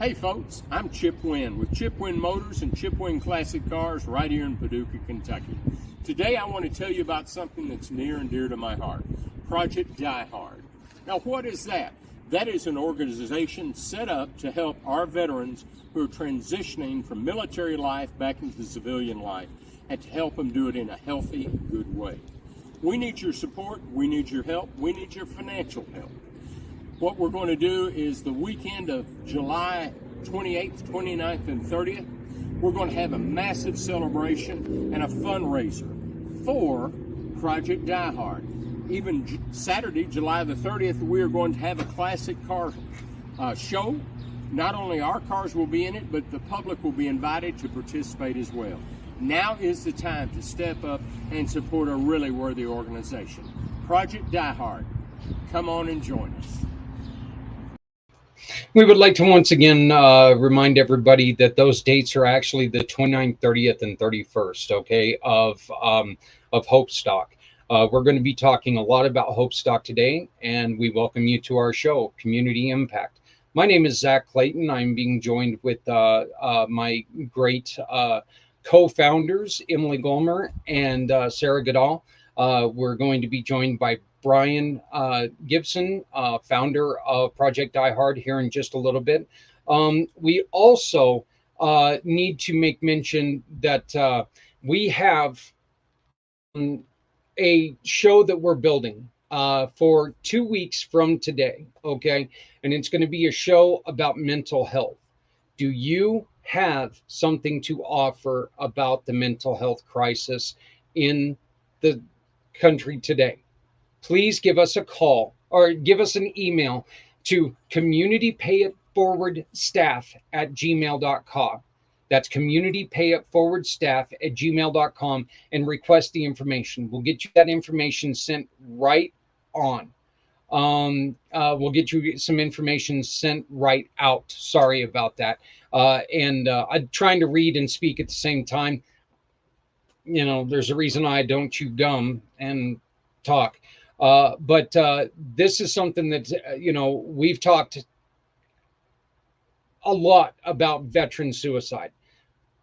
Hey folks, I'm Chip Wynn with Chip Wynn Motors and Chip Wynn Classic Cars right here in Paducah, Kentucky. Today I want to tell you about something that's near and dear to my heart, Project Die Hard. Now what is that? That is an organization set up to help our veterans who are transitioning from military life back into civilian life and to help them do it in a healthy, good way. We need your support, we need your help, we need your financial help. What we're going to do is the weekend of July 28th, 29th, and 30th, we're going to have a massive celebration and a fundraiser for Project Die Hard. Even Saturday, July the 30th, we are going to have a classic car show. Not only our cars will be in it, but the public will be invited to participate as well. Now is the time to step up and support a really worthy organization. Project Die Hard. Come on and join us. We would like to once again remind everybody that those dates are actually the 29th, 30th, and 31st, okay, of Hope Stock. We're going to be talking a lot about Hope Stock today, and we welcome you to our show, Community Impact. My name is Zach Clayton. I'm being joined with my great co-founders, Emily Golmer and Sarah Goodall. We're going to be joined by Brian Gibson, founder of Project Die Hard, here in just a little bit. We also need to make mention that we have a show that we're building for 2 weeks from today, okay? And it's going to be a show about mental health. Do you have something to offer about the mental health crisis in the country today? Please give us a call or give us an email to communitypayitforwardstaff@gmail.com. That's communitypayitforwardstaff@gmail.com and request the information. We'll get you that information sent right on. We'll get you some information sent right out. Sorry about that. I'm trying to read and speak at the same time. You know, there's a reason I don't chew gum and talk. But this is something that, we've talked a lot about veteran suicide.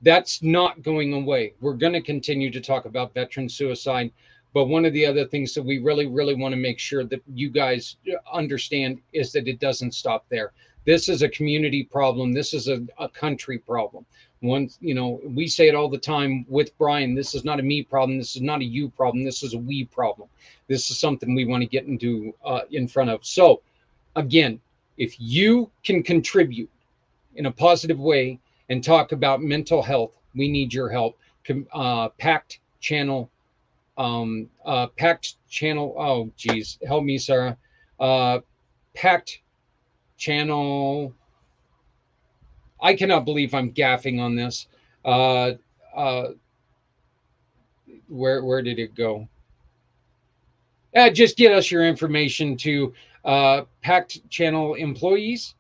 That's not going away. We're going to continue to talk about veteran suicide. But one of the other things that we really, really want to make sure that you guys understand is that it doesn't stop there. This is a community problem. This is a country problem. We say it all the time with Brian, this is not a me problem. This is not a you problem. This is a we problem. This is something we want to get into in front of. So again, if you can contribute in a positive way and talk about mental health, we need your help. IMpACT channel, IMpACT channel. Oh, geez. Help me, Sarah. IMpACT channel. I cannot believe I'm gaffing on this. Where did it go? Just get us your information to IMpACT channel employees.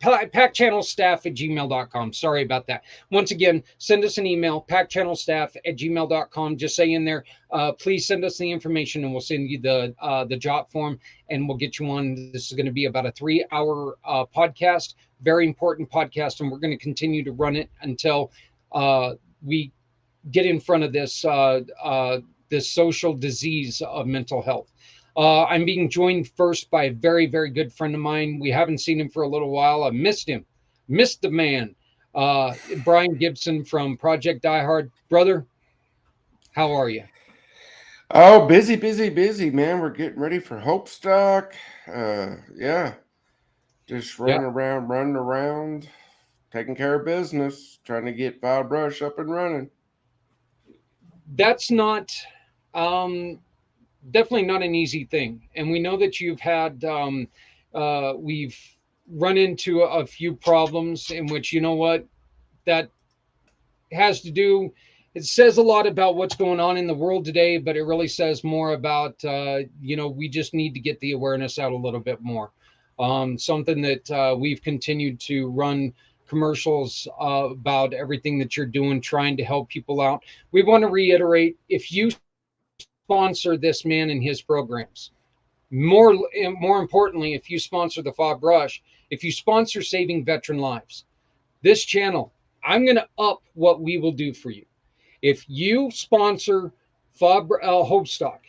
IMpACT channel staff@gmail.com. Sorry about that. Once again, send us an email, IMpACT channel staff@gmail.com. Just say in there, please send us the information and we'll send you the job form and we'll get you on. This is going to be about a 3-hour podcast, very important podcast, and we're going to continue to run it until we get in front of this social disease of mental health. I'm being joined first by a very, very good friend of mine. We haven't seen him for a little while. I missed him. Missed the man. Brian Gibson from Project Die Hard. Brother, how are you? Oh, busy, man. We're getting ready for Hope Stock. Just running around, taking care of business, trying to get File Brush up and running. That's not... definitely not an easy thing. And we know that you've had, we've run into a few problems in which, you know what, that has to do, it says a lot about what's going on in the world today, but it really says more about, we just need to get the awareness out a little bit more. Something that we've continued to run commercials about everything that you're doing, trying to help people out. We want to reiterate, if you sponsor this man and his programs, More importantly, if you sponsor the Fob Rush, if you sponsor Saving Veteran Lives, this channel, I'm going to up what we will do for you. If you sponsor Hope Stock,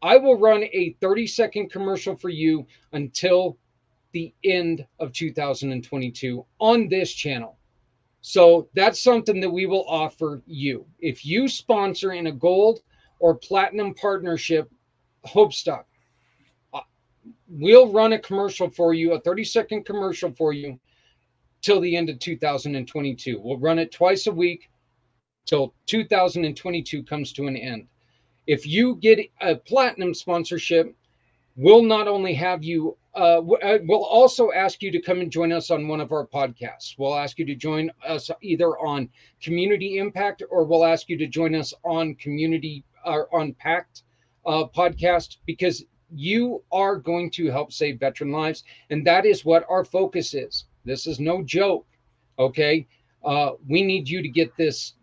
I will run a 30-second commercial for you until the end of 2022 on this channel. So that's something that we will offer you. If you sponsor in a gold or platinum partnership, Hope Stock, we'll run a commercial for you, a 30-second commercial for you till the end of 2022. We'll run it twice a week till 2022 comes to an end. If you get a platinum sponsorship, we'll not only have you, we'll also ask you to come and join us on one of our podcasts. We'll ask you to join us either on Community Impact, or we'll ask you to join us on Community or on IMpACT podcast, because you are going to help save veteran lives. And that is what our focus is. This is no joke. Okay. We need you to get this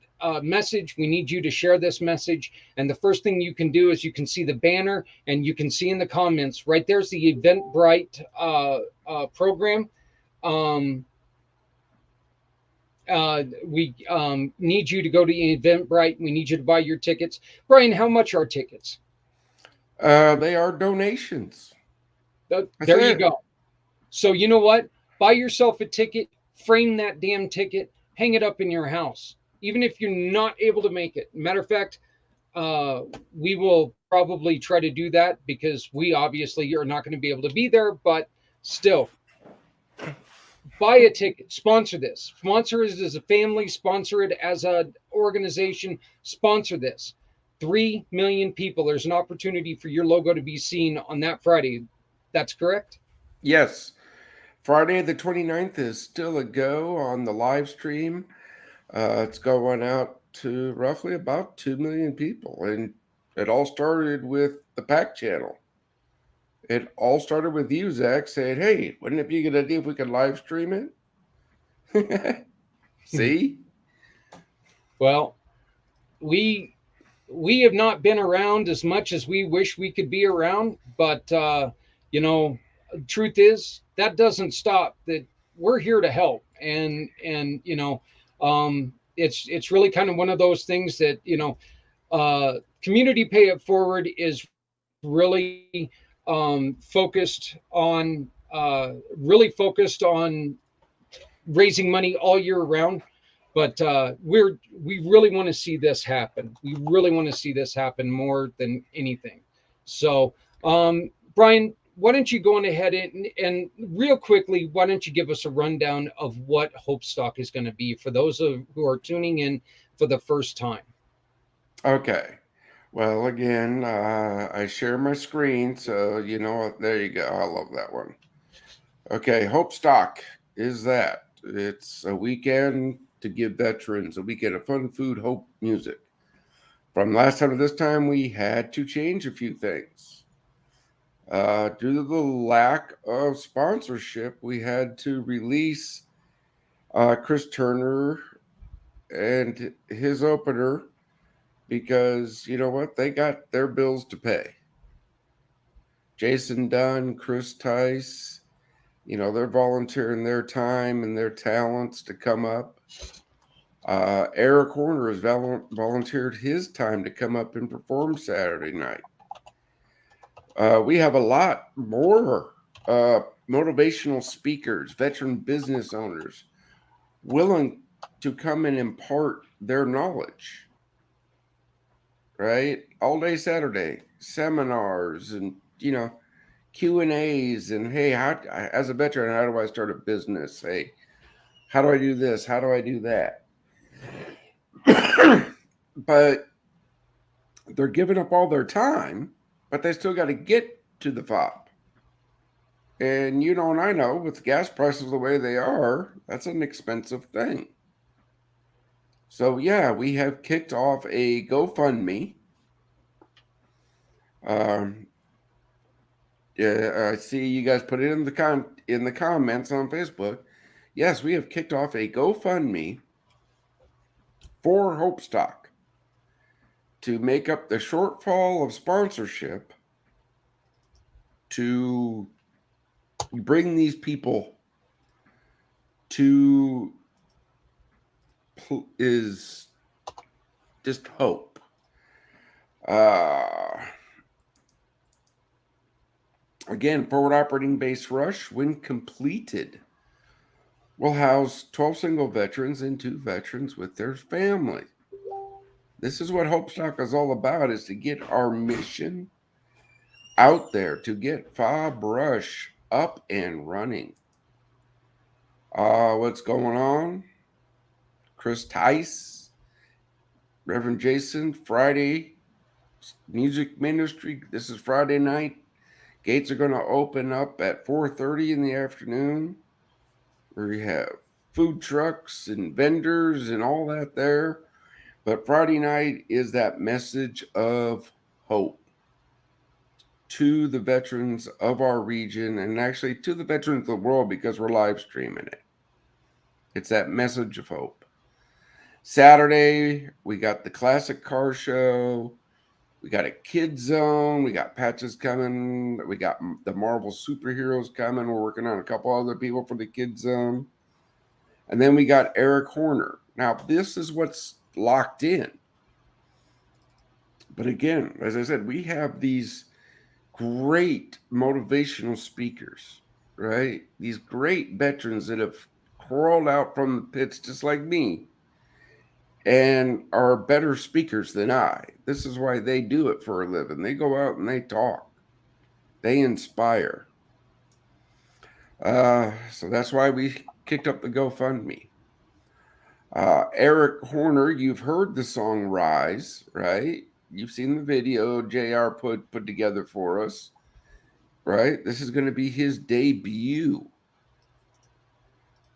message. We need you to share this message. And the first thing you can do is you can see the banner, and you can see in the comments right there's the Eventbrite program. We need you to go to Eventbrite. We need you to buy your tickets. Brian, how much are tickets? They are donations. There you go. So you know what? Buy yourself a ticket, frame that damn ticket, hang it up in your house, even if you're not able to make it. Matter of fact, we will probably try to do that, because we obviously are not going to be able to be there, but still, buy a ticket, sponsor this, sponsor it as a family, sponsor it as an organization, sponsor this. 3 million people. There's an opportunity for your logo to be seen on that Friday. That's correct? Yes. Friday the 29th is still a go on the live stream. It's going out to roughly about 2 million people. And it all started with the PAC channel. It all started with you, Zach, saying, hey, wouldn't it be a good idea if we could live stream it? See? Well, we have not been around as much as we wish we could be around, but you know, truth is that doesn't stop that we're here to help. And you know, it's really kind of one of those things that, you know, Community Pay It Forward is really focused on raising money all year round. But we really want to see this happen. We really want to see this happen more than anything. So, Brian, why don't you go on ahead and real quickly, why don't you give us a rundown of what Hope Stock is going to be for those who are tuning in for the first time? Okay. Well, again, I share my screen, so you know what? There you go. I love that one. Okay, Hope Stock is that. It's a weekend to give veterans a weekend of fun, food, hope, music. From last time to this time, we had to change a few things. Due to the lack of sponsorship, we had to release Chris Turner and his opener, because you know what? They got their bills to pay. Jason Dunn, Chris Tice, you know, they're volunteering their time and their talents to come up. Eric Horner has volunteered his time to come up and perform Saturday night. We have a lot more motivational speakers, veteran business owners willing to come and impart their knowledge. Right? All day Saturday, seminars and, you know, Q&As, and hey, how, as a veteran, how do I start a business? Hey, how do I do this? How do I do that? But they're giving up all their time, but they still got to get to the FOB. And you know, and I know with gas prices the way they are, that's an expensive thing. So yeah, we have kicked off a GoFundMe. Yeah, I see you guys put it in the comments on Facebook. Yes, we have kicked off a GoFundMe for Hope Stock to make up the shortfall of sponsorship to bring these people to is just hope. Again, forward operating base rush, when completed, will house 12 single veterans and 2 veterans with their family. This is what Hope Stock is all about, is to get our mission out there, to get FOB Rush up and running. What's going on? Chris Tice, Reverend Jason, Friday music ministry. This is Friday night. Gates are going to open up at 4:30 in the afternoon. We have food trucks and vendors and all that there. But Friday night is that message of hope to the veterans of our region, and actually to the veterans of the world, because we're live streaming it. It's that message of hope. Saturday, we got the classic car show. We got a kid zone. We got patches coming. We got the Marvel superheroes coming. We're working on a couple other people for the kid zone. And then we got Eric Horner. Now, this is what's locked in. But again, as I said, we have these great motivational speakers, right? These great veterans that have crawled out from the pits just like me and are better speakers than I. This is why they do it for a living. They go out and they talk. They inspire. So that's why we kicked up the GoFundMe. Eric Horner, you've heard the song Rise, right? You've seen the video JR put together for us, right? This is going to be his debut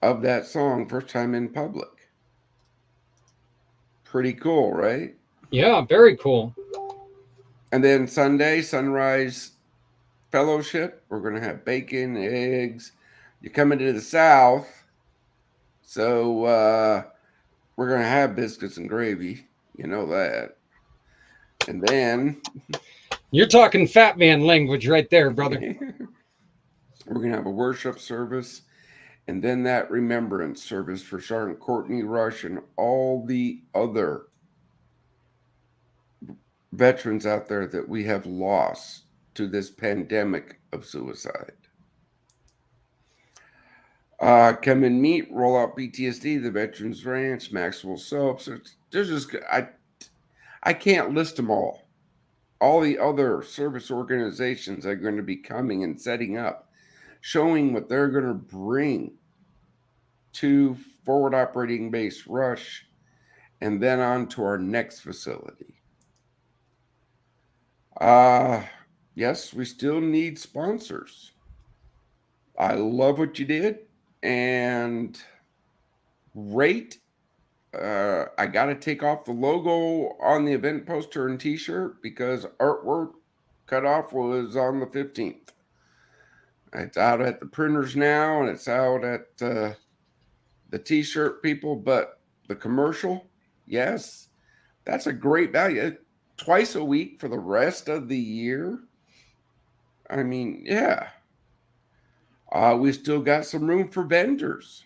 of that song, first time in public. Pretty cool, right? Yeah, very cool. And then Sunday, Sunrise Fellowship. We're going to have bacon, eggs. You're coming to the South, so we're going to have biscuits and gravy. You know that. And then you're talking fat man language right there, brother. We're going to have a worship service, and then that remembrance service for Sergeant Courtney Rush and all the other veterans out there that we have lost to this pandemic of suicide. Come and meet, roll out PTSD, the Veterans Ranch, Maxwell Soaps. There's just, I can't list them all. All the other service organizations are going to be coming and setting up, showing what they're going to bring to forward operating base Rush, and then on to our next facility. Yes, we still need sponsors. I love what you did, and great. I got to take off the logo on the event poster and t-shirt because artwork cutoff was on the 15th. It's out at the printers now, and it's out at the t-shirt people, but the commercial, yes, that's a great value. Twice a week for the rest of the year. I mean, yeah. We still got some room for vendors.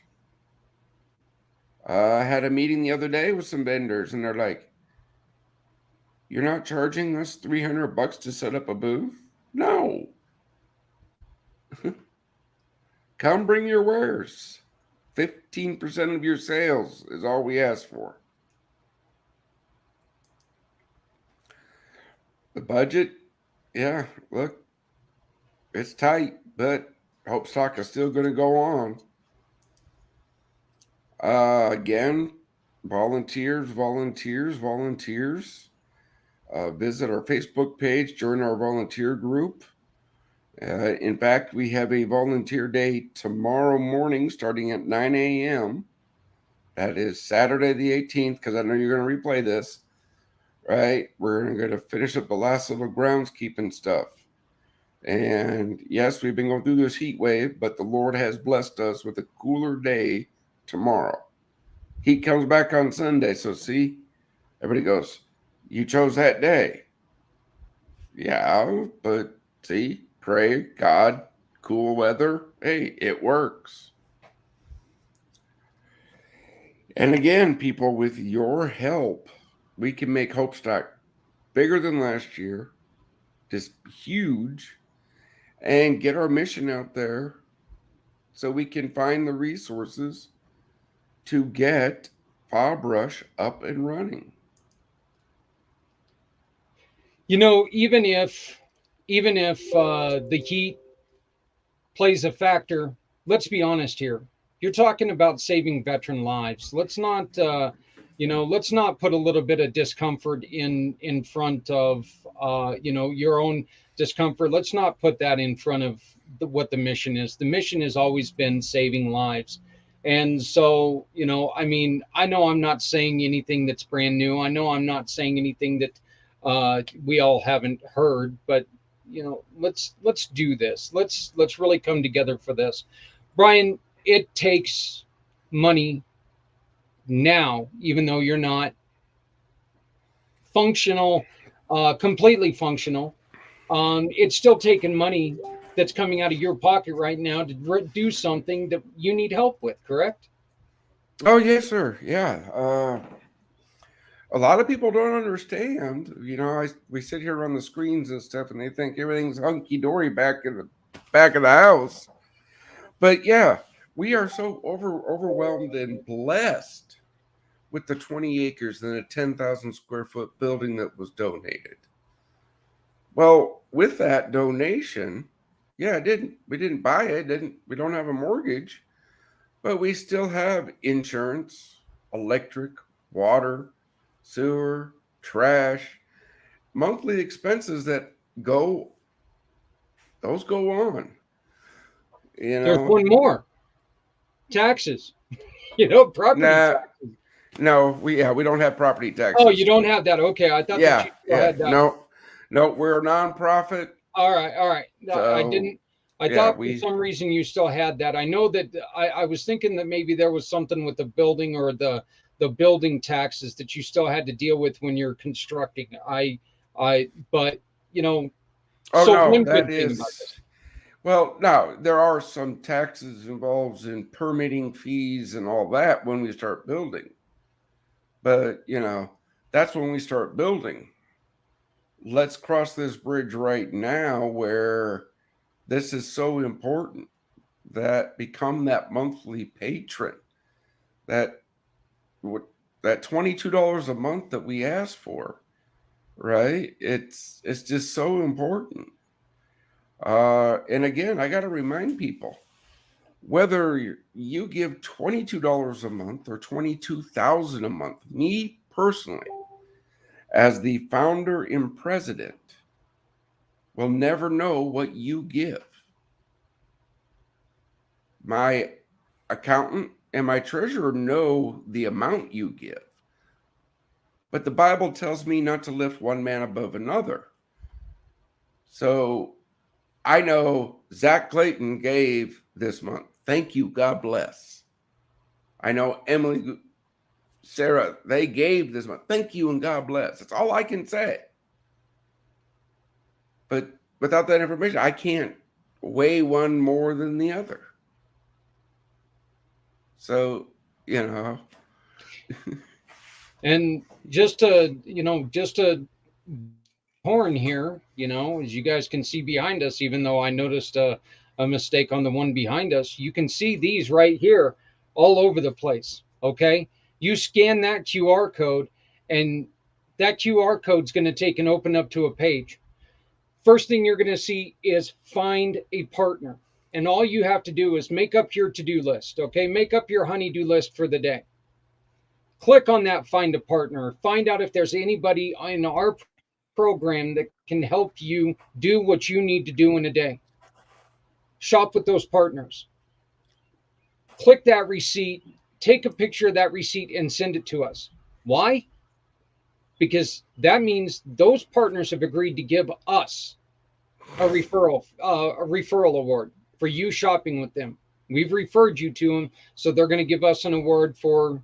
I had a meeting the other day with some vendors, and they're like, "You're not charging us $300 to set up a booth?" No. Come bring your wares. 15% of your sales is all we ask for. The budget, yeah, look, it's tight, but Hope Stock is still going to go on. Again, volunteers. Visit our Facebook page, join our volunteer group. In fact, we have a volunteer day tomorrow morning starting at 9 a.m. That is Saturday the 18th, because I know you're going to replay this, right? We're going to finish up the last little groundskeeping stuff. And yes, we've been going through this heat wave, but the Lord has blessed us with a cooler day tomorrow. Heat comes back on Sunday. So see, everybody goes, "You chose that day." Yeah, but see, pray, God, cool weather. Hey, it works. And again, people, with your help, we can make Hope Stock bigger than last year, just huge, and get our mission out there so we can find the resources to get File Brush up and running. You know, even if the heat plays a factor, let's be honest here. You're talking about saving veteran lives. Let's not, let's not put a little bit of discomfort in front of, your own discomfort. Let's not put that in front of what the mission is. The mission has always been saving lives. And so, I mean, I know I'm not saying anything that's brand new. I know I'm not saying anything that we all haven't heard, but let's do this. Let's really come together for this. Brian, it takes money now, even though you're not functional, completely functional. It's still taking money that's coming out of your pocket right now to do something that you need help with, correct? Oh, yes, sir. Yeah. A lot of people don't understand. We sit here on the screens and stuff, and they think everything's hunky dory back in the back of the house. But yeah, we are so overwhelmed and blessed with the 20 acres and a 10,000 square foot building that was donated. Well, with that donation, yeah, we didn't buy it, we don't have a mortgage, but we still have insurance, electric, water, sewer, trash, monthly expenses that go on. There's one more. Taxes. Property taxes. No, we don't have property taxes. Oh, you don't have that. Okay. I thought that you had that. No, we're a nonprofit. All right. So, I didn't. I thought for some reason you still had that. I know that I was thinking that maybe there was something with the building or the building taxes that you still had to deal with when you're constructing. But Oh, so no, one that good thing is. about this. Well, no, there are some taxes involved in permitting fees and all that when we start building. But, that's when we start building. Let's cross this bridge right now where this is so important that become that monthly patron. That $22 a month that we ask for, right? It's just so important. And again, I got to remind people, whether you give $22 a month or $22,000 a month, me personally, as the founder and president, will never know what you give. My accountant and my treasurer know the amount you give. But the Bible tells me not to lift one man above another. So I know Zach Clayton gave this month. Thank you. God bless. I know Emily, Sarah, they gave this month. Thank you and God bless. That's all I can say. But without that information, I can't weigh one more than the other. So, And just to horn here, as you guys can see behind us, even though I noticed a mistake on the one behind us, you can see these right here all over the place. Okay. You scan that QR code and that QR code is going to take and open up to a page. First thing you're going to see is find a partner. And all you have to do is make up your to-do list. Okay. Make up your honey-do list for the day. Click on that find a partner. Find out if there's anybody in our program that can help you do what you need to do in a day. Shop with those partners. Click that receipt, take a picture of that receipt and send it to us. Why? Because that means those partners have agreed to give us a referral award for you shopping with them. We've referred you to them, so they're going to give us an award for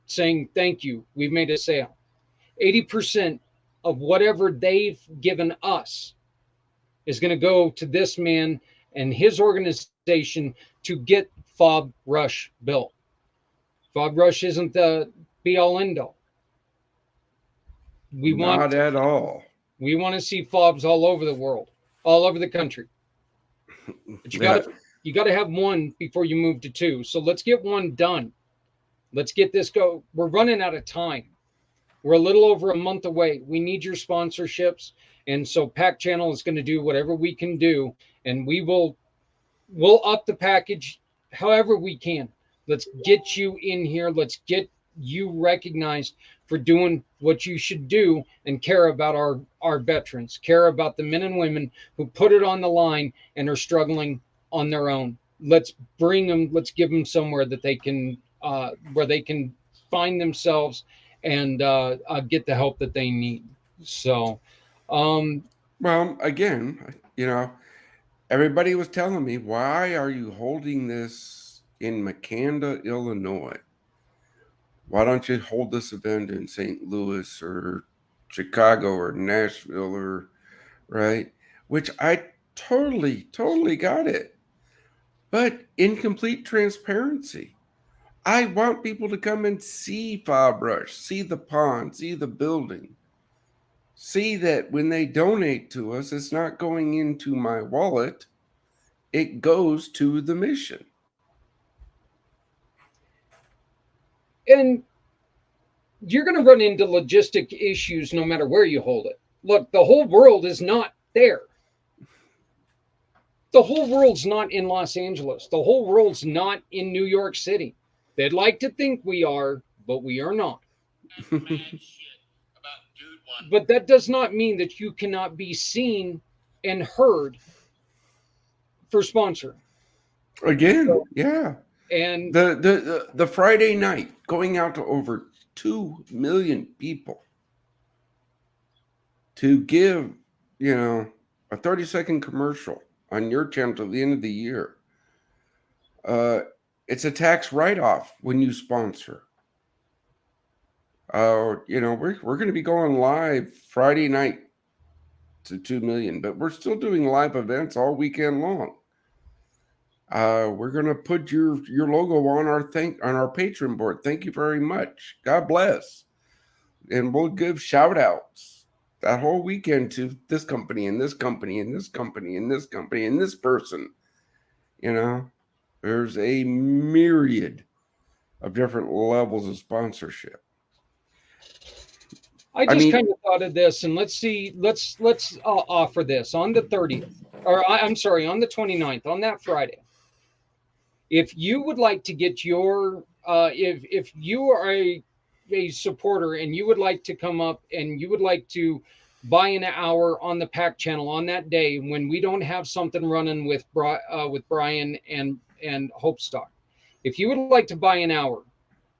saying thank you. We've made a sale. 80% of whatever they've given us, is going to go to this man and his organization to get Fob Rush built. Fob Rush isn't the be all end all. Not at all. We want to see fobs all over the world, all over the country. But you got to have one before you move to two. So let's get one done. Let's get this go. We're running out of time. We're a little over a month away. We need your sponsorships. And so Pack Channel is going to do whatever we can do, and we'll up the package however we can. Let's get you in here. Let's get you recognized for doing what you should do and care about our veterans, care about the men and women who put it on the line and are struggling on their own. Let's bring them, let's give them somewhere that they can, where they can find themselves and get the help that they need. So, well, again, everybody was telling me, why are you holding this in Makanda, Illinois? Why don't you hold this event in St. Louis or Chicago or Nashville or right? Which I totally got it. But in complete transparency, I want people to come and see Fob Rush, see the pond, see the building, see that when they donate to us, it's not going into my wallet. It goes to the mission. And you're going to run into logistic issues no matter where you hold it. Look, the whole world is not there. The whole world's not in Los Angeles. The whole world's not in New York City. They'd like to think we are, but we are not. But that does not mean that you cannot be seen and heard for sponsoring. Again, yeah. And the Friday night going out to over 2 million people to give, a 30-second commercial on your channel till the end of the year. It's a tax write-off when you sponsor. We're going to be going live Friday night to 2 million, but we're still doing live events all weekend long. We're going to put your logo on our patron board. Thank you very much. God bless. And we'll give shout outs that whole weekend to this company and this company and this company and this company and this person. There's a myriad of different levels of sponsorship. I kind of thought of this, and let's offer this on the 30th, or I'm sorry, on the 29th, on that Friday. If you would like to get your, if you are a supporter and you would like to come up and you would like to buy an hour on the Pack Channel on that day when we don't have something running with Brian and Hopestock, if you would like to buy an hour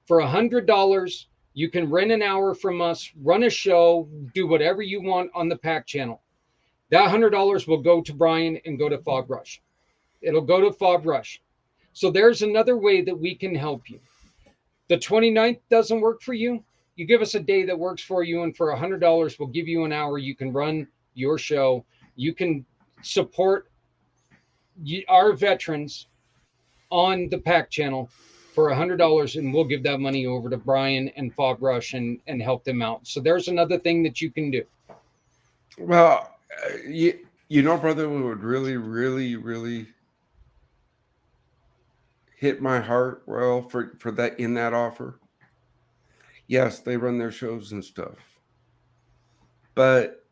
for $100, you can rent an hour from us, run a show, do whatever you want on the Pack Channel. That $100 will go to Brian and go to Fob Rush. It'll go to Fob Rush. So there's another way that we can help you. The 29th doesn't work for you. You give us a day that works for you, and for $100, we'll give you an hour. You can run your show. You can support our veterans on the Pack Channel for $100, and we'll give that money over to Brian and Fob Rush and help them out. So there's another thing that you can do. Well, brother, what would really, really, really hit my heart for that in that offer. Yes, they run their shows and stuff, but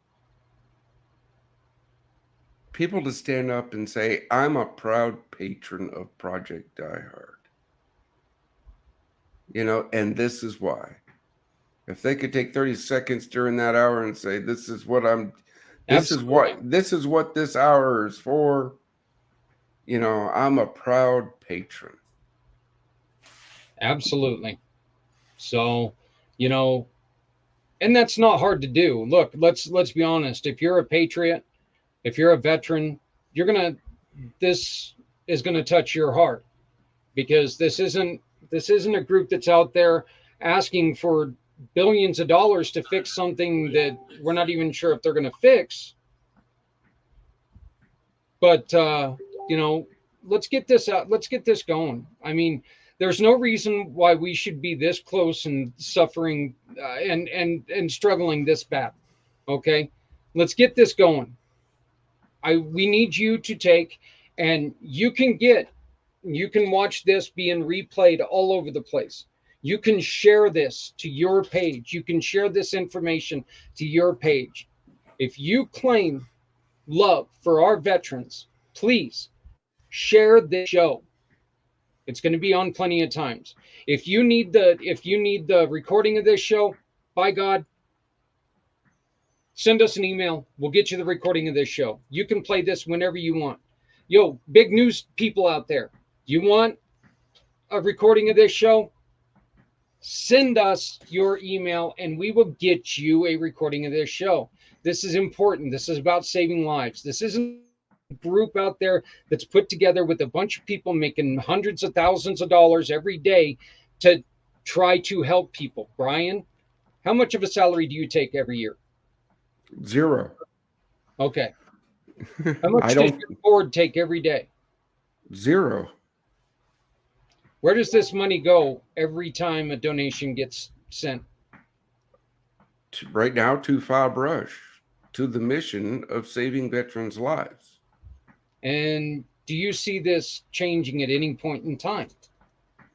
people to stand up and say, I'm a proud patron of Project Die Hard, and this is why. If they could take 30 seconds during that hour and say, this is what this hour is for, I'm a proud patron. Absolutely. So, and that's not hard to do. Look, let's be honest. If you're a patriot, if you're a veteran, this is going to touch your heart, because this isn't a group that's out there asking for billions of dollars to fix something that we're not even sure if they're going to fix. But you know, let's get this out. Let's get this going. I mean, there's no reason why we should be this close and suffering and struggling this bad. Okay, let's get this going. We need you to take, and you can watch this being replayed all over the place. You can share this to your page. You can share this information to your page. If you claim love for our veterans, please share this show. It's going to be on plenty of times. If you need the recording of this show, by God, send us an email. We'll get you the recording of this show. You can play this whenever you want. Yo, big news people out there. You want a recording of this show? Send us your email and we will get you a recording of this show. This is important. This is about saving lives. This isn't a group out there that's put together with a bunch of people making hundreds of thousands of dollars every day to try to help people. Brian, how much of a salary do you take every year? 0. Okay. How much does your board take every day? 0. Where does this money go every time a donation gets sent? Right now to Fob Rush, to the mission of saving veterans' lives. And do you see this changing at any point in time?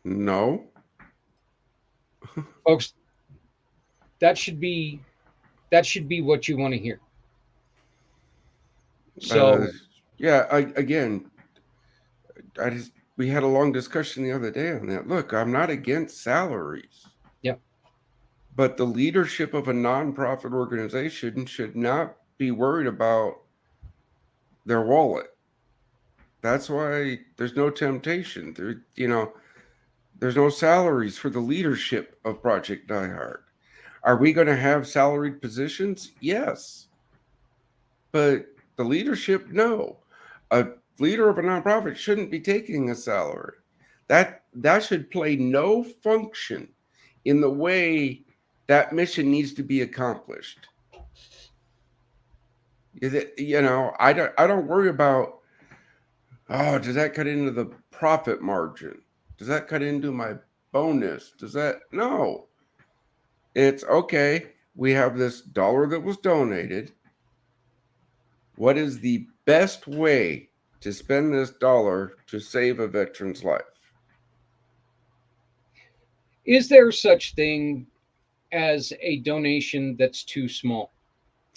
No. Folks, that should be what you want to hear. So we had a long discussion the other day on that. Look, I'm not against salaries. Yep. But the leadership of a nonprofit organization should not be worried about their wallet. That's why there's no temptation. There's no salaries for the leadership of Project Die Hard. Are we going to have salaried positions? Yes. But the leadership, no. A leader of a nonprofit shouldn't be taking a salary. That should play no function in the way that mission needs to be accomplished. I don't worry about, does that cut into the profit margin? Does that cut into my bonus? No. It's okay. We have this dollar that was donated. What is the best way to spend this dollar to save a veteran's life? Is there such thing as a donation that's too small?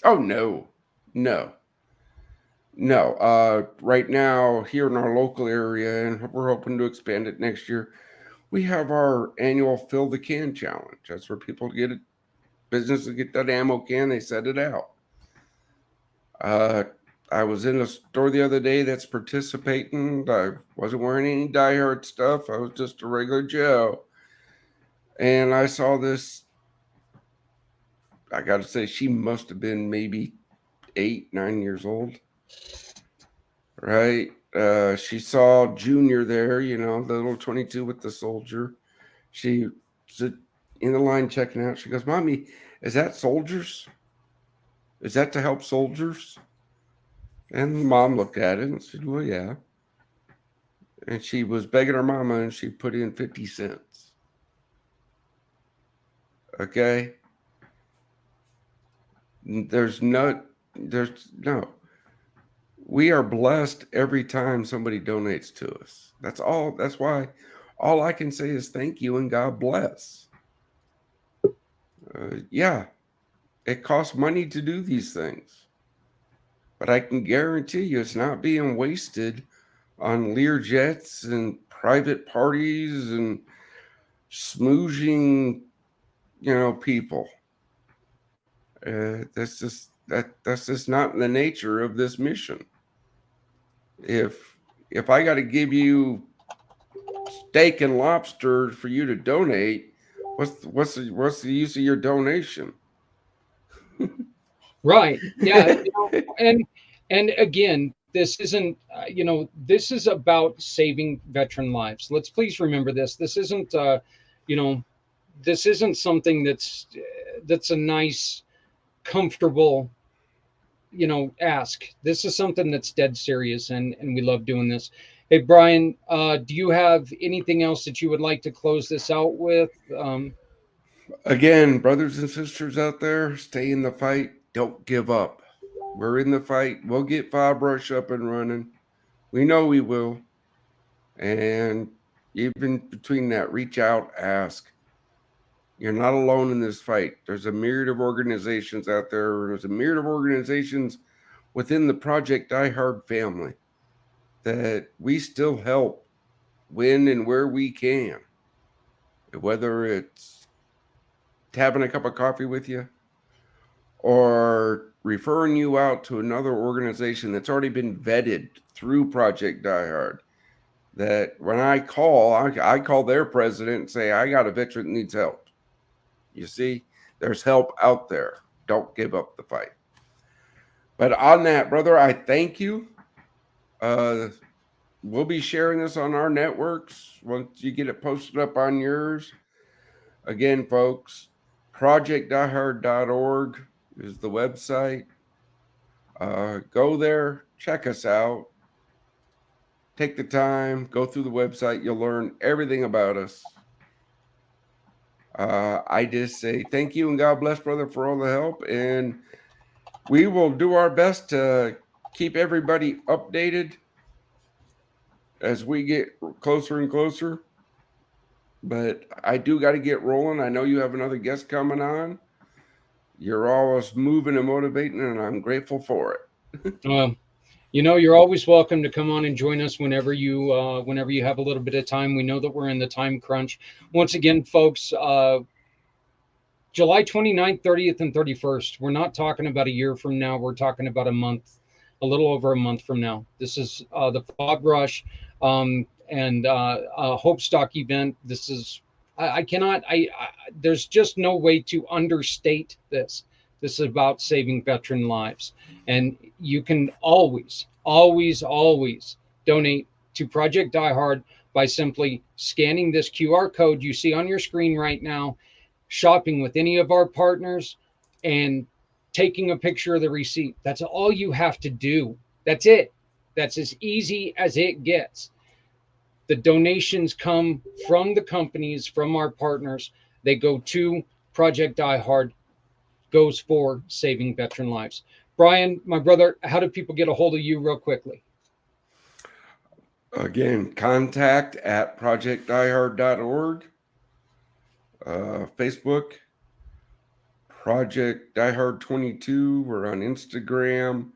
Oh, no. Right now, here in our local area, and we're hoping to expand it next year, we have our annual Fill the Can Challenge. That's where people get it. Businesses get that ammo can, they set it out. I was in a store the other day that's participating. I wasn't wearing any Die Hard stuff. I was just a regular Joe. And I saw this. I got to say, she must have been maybe 8, 9 years old. Right? She saw Junior there, the little 22 with the soldier. She was in the line checking out. She goes, "Mommy, is that soldiers? Is that to help soldiers?" And the mom looked at it and said, "Well, yeah." And she was begging her mama, and she put in 50 cents. Okay? There's no. We are blessed every time somebody donates to us. That's all. That's why all I can say is thank you and God bless. It costs money to do these things. But I can guarantee you it's not being wasted on Lear jets and private parties and smoozing, people. That's just not in the nature of this mission. If I got to give you steak and lobster for you to donate, what's the use of your donation? Right. Yeah. And again, this isn't, this is about saving veteran lives. Let's please remember this. This isn't, this isn't something that's a nice, comfortable ask. This is something that's dead serious, and we love doing this. Hey, Brian, do you have anything else that you would like to close this out with? Again, brothers and sisters out there, stay in the fight. Don't give up. We're in the fight. We'll get Fob Rush up and running. We know we will. And even between that, reach out, ask. You're not alone in this fight. There's a myriad of organizations out there. There's a myriad of organizations within the Project Die Hard family that we still help when and where we can. Whether it's having a cup of coffee with you or referring you out to another organization that's already been vetted through Project Die Hard. That when I call their president and say, I got a veteran that needs help. You see, there's help out there. Don't give up the fight. But on that, brother, I thank you. We'll be sharing this on our networks once you get it posted up on yours. Again, folks, projectdiehard.org is the website. Go there, check us out. Take the time, go through the website. You'll learn everything about us. I just say thank you and God bless, brother, for all the help. And we will do our best to keep everybody updated as we get closer and closer. But I do got to get rolling. I know you have another guest coming on. You're always moving and motivating, and I'm grateful for it. You're always welcome to come on and join us whenever you have a little bit of time. We know that we're in the time crunch. Once again, folks, July 29th, 30th, and 31st. We're not talking about a year from now. We're talking about a little over a month from now. This is the Fob Rush and Hope Stock event. This is, there's just no way to understate this. This is about saving veteran lives. And you can always, always, always donate to Project Die Hard by simply scanning this QR code you see on your screen right now, shopping with any of our partners, and taking a picture of the receipt. That's all you have to do. That's it. That's as easy as it gets. The donations come from the companies, from our partners. They go to Project Die Hard, goes for saving veteran lives. Brian, my brother, how do people get a hold of you real quickly? Again, contact at projectdiehard.org. Facebook, Project Die Hard 22. We're on Instagram.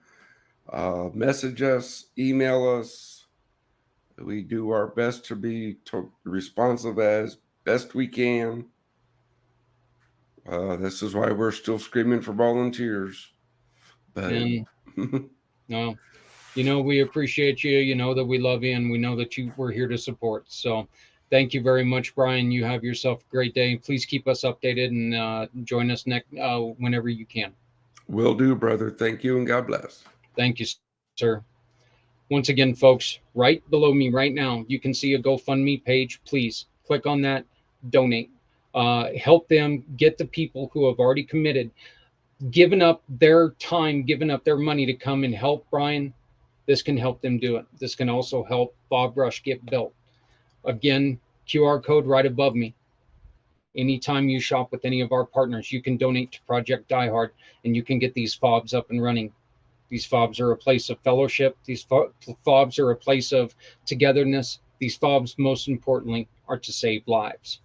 Message us, email us. We do our best to be responsive as best we can. This is why we're still screaming for volunteers. But no, we appreciate you. You know that we love you, and we know that we're here to support. So thank you very much, Brian. You have yourself a great day. Please keep us updated and join us next whenever you can. Will do, brother. Thank you, and God bless. Thank you, sir. Once again, folks, right below me right now, you can see a GoFundMe page. Please click on that, donate. Help them get the people who have already committed, given up their time, given up their money to come and help Brian. This can help them do it. This can also help Fob Rush get built. Again, QR code right above me. Anytime you shop with any of our partners, you can donate to Project Die Hard, and you can get these fobs up and running. These fobs are a place of fellowship. These fobs are a place of togetherness. These fobs, most importantly, are to save lives.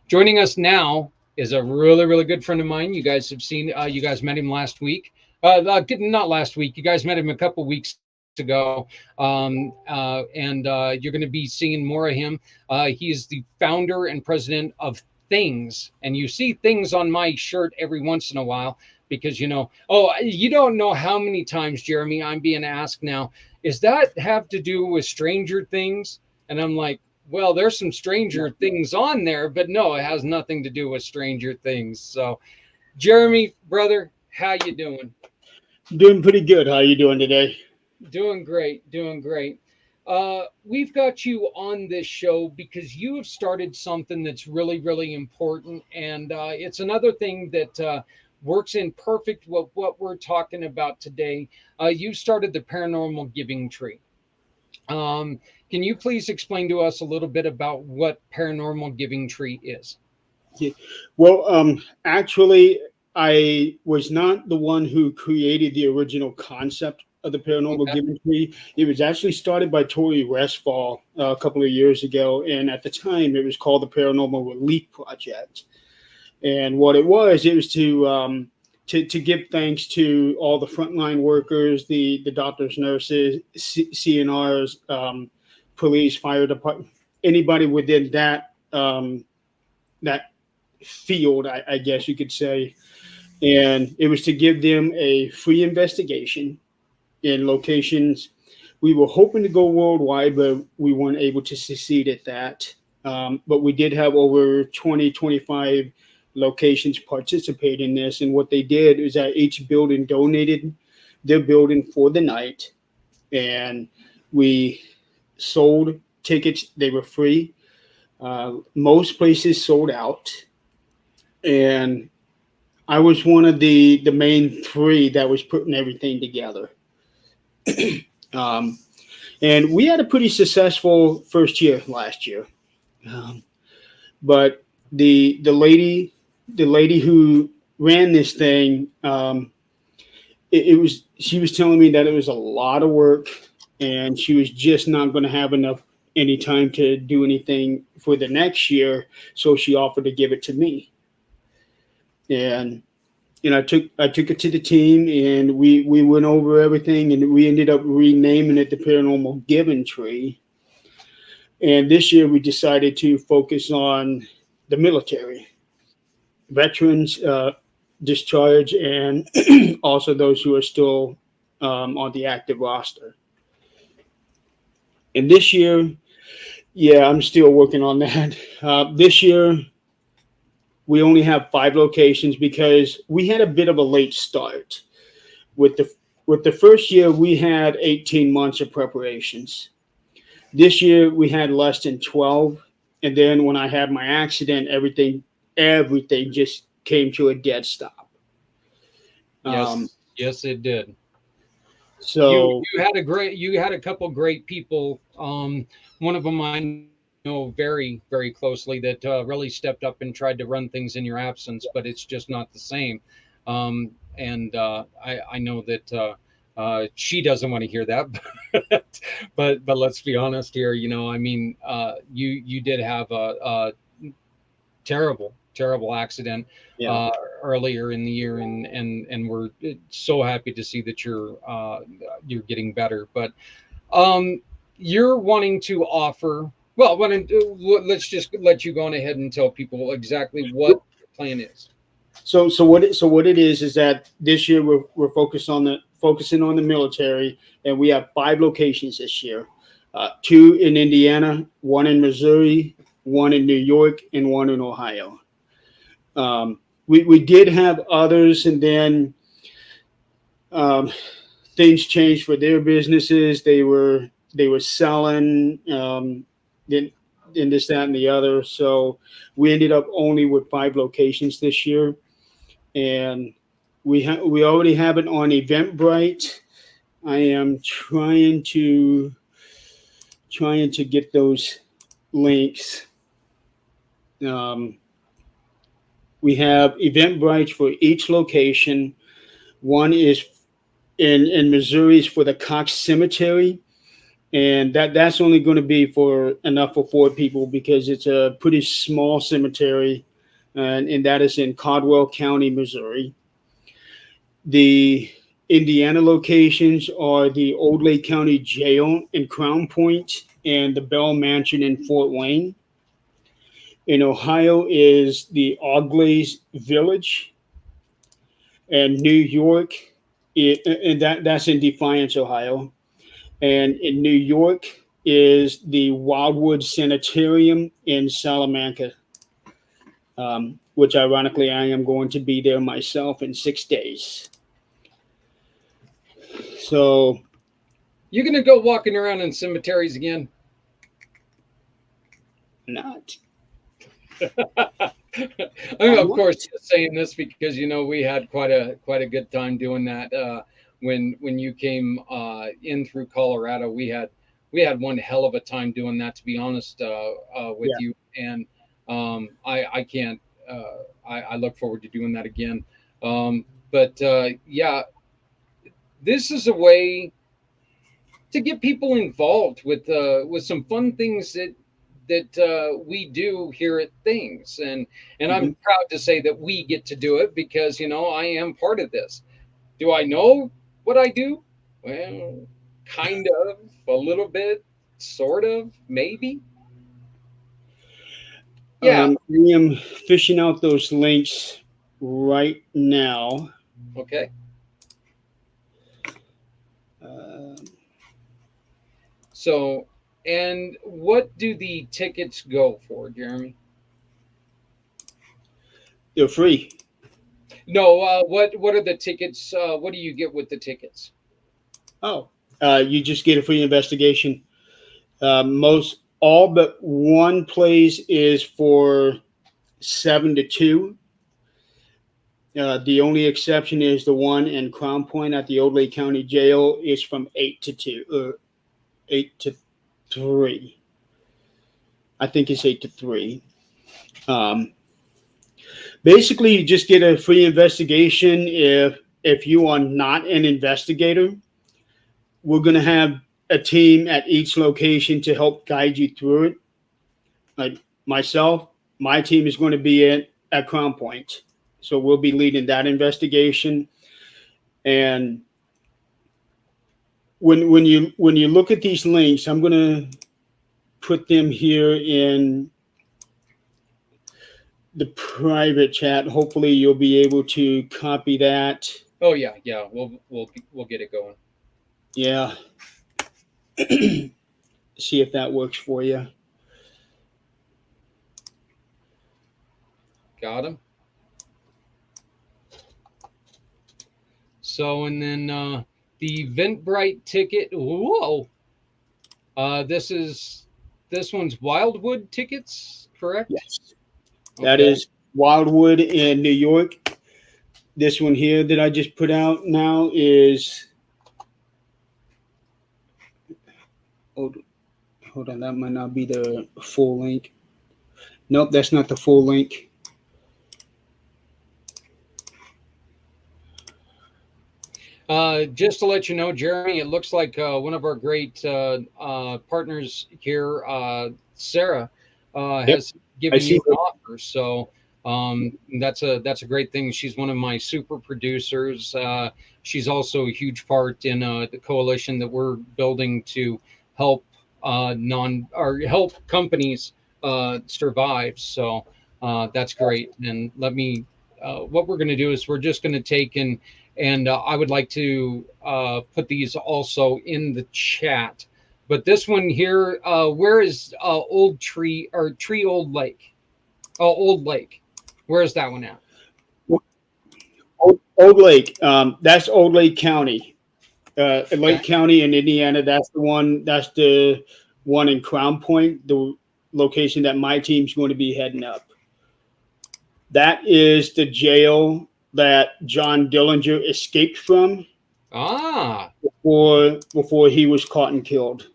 Joining us now is a really, really good friend of mine. You guys have seen, you guys met him last week. Not last week. You guys met him a couple weeks ago. And you're going to be seeing more of him. He is the founder and president of Things. And you see Things on my shirt every once in a while because, you don't know how many times, Jeremy, I'm being asked now, is that have to do with Stranger Things? And I'm like, well, there's some Stranger Things on there, but no, it has nothing to do with Stranger Things. So, Jeremy, brother, how you doing? Doing pretty good. How you doing today? Doing great. We've got you on this show because you have started something that's really, really important. And it's another thing that works in perfect with what we're talking about today. You started the Paranormal Giving Tree. Um, can you please explain to us a little bit about what Paranormal Giving Tree is? Yeah. Well, actually, I was not the one who created the original concept of the Paranormal Okay. Giving Tree. It was actually started by Tori Westfall a couple of years ago, and at the time, it was called the Paranormal Relief Project. And what it was to give thanks to all the frontline workers, the doctors, nurses, CNRs, police, fire department, anybody within that field, I guess you could say. And it was to give them a free investigation in locations. We were hoping to go worldwide, but we weren't able to succeed at that. But we did have over 20, 25 locations participate in this. And what they did is that each building donated their building for the night. And we sold tickets, they were free. Most places sold out. And I was one of the main three that was putting everything together. Um, and we had a pretty successful first year last year. Um, but the lady who ran this thing, it was she was telling me that it was a lot of work, and she was just not going to have enough any time to do anything for the next year. So she offered to give it to me, and I took it to the team, and we went over everything, and we ended up renaming it the Paranormal Giving Tree. And this year we decided to focus on the military, veterans, discharge, and also those who are still on the active roster. And this year, yeah, I'm still working on that. This year we only have 5 locations because we had a bit of a late start. With the first year, we had 18 months of preparations. This year, we had less than 12, and then when I had my accident, everything just came to a dead stop. Um, Yes, it did. You so you had a couple great people. One of them I know very closely that really stepped up and tried to run things in your absence, but it's just not the same. And I know that she doesn't want to hear that, but let's be honest here. I mean, you did have a terrible accident yeah. uh, earlier in the year, and we're so happy to see that you're getting better. But you're wanting to offer. Well, let's just let you go on ahead and tell people exactly what your plan is. So what it is that this year we're focusing on the military, and we have 5 locations this year. 2 in Indiana, 1 in Missouri, 1 in New York, and 1 in Ohio. We did have others, and then um, things changed for their businesses. They were selling, then and this, that, and the other. So we ended up only with 5 locations this year, and we already have it on Eventbrite. I am trying to get those links. Um, we have Eventbrite for each location. One is in Missouri is for the Cox Cemetery, and that's only going to be for enough for 4 people because it's a pretty small cemetery, and that is in Caldwell County, Missouri. The Indiana locations are the Old Lake County Jail in Crown Point and the Bell Mansion in Fort Wayne. In Ohio is the Auglaize Village, and New York, and that's in Defiance, Ohio. And in New York is the Wildwood Sanitarium in Salamanca, which ironically I am going to be there myself in 6 days. So You're gonna go walking around in cemeteries again? not. I mean, of course, just saying this because we had quite a good time doing that. When you came in through Colorado, we had one hell of a time doing that. To be honest, with Yeah. you, and I can't. I look forward to doing that again. But yeah, this is a way to get people involved with some fun things that we do here at Things, and I'm Mhm. proud to say that we get to do it because I am part of this. Do I know what I do? Well, kind of, a little bit, sort of, maybe. Yeah. I am fishing out those links right now. Okay. Uh, So, and what do the tickets go for, Jeremy? they're free. No, what are the tickets? What do you get with the tickets? Oh, you just get a free investigation. Most all but one place is for 7 to 2. The only exception is the one in Crown Point at the Old Lake County Jail is from 8 to 2, 8 to 3. I think it's 8 to 3. Um, Basically, you just get a free investigation if you are not an investigator. We're going to have a team at each location to help guide you through it. Like myself, my team is going to be at Crown Point, so we'll be leading that investigation. And when you look at these links, I'm going to put them here in the private chat. Hopefully, you'll be able to copy that. Oh yeah, yeah. We'll get it going. Yeah. See if that works for you. Got him. So and then the Eventbrite ticket. Whoa. This one's Wildwood tickets, correct? Yes. That Okay. is Wildwood in New York. This one here that I just put out now is. Hold on, that might not be the full link. Nope, that's not the full link. Just to let you know, Jeremy, it looks like one of our great partners here, Sarah, Yep, has I given see you an that. offer. So that's a great thing. She's one of my super producers. She's also a huge part in the coalition that we're building to help help companies survive. So that's great. And what we're going to do is we're just going to take and I would like to put these also in the chat. But this one here, where is Old Tree or Tree Old Lake? Oh, Old Lake. Where is that one at? Old Lake. That's Old Lake County. Lake Okay. County in Indiana. That's the one. That's the one in Crown Point. The location that my team's going to be heading up. That is the jail that John Dillinger escaped from Ah, before he was caught and killed.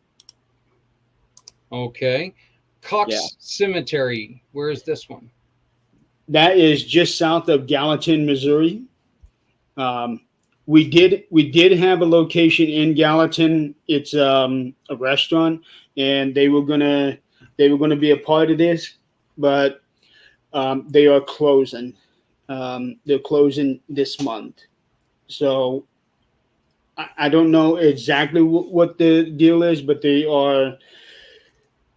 okay. Cox Yeah. Cemetery. Where is this one? That is just south of Gallatin, Missouri. We did have a location in Gallatin. It's a restaurant, and they were gonna be a part of this, but they are closing. They're closing this month, so I don't know exactly what the deal is, but they are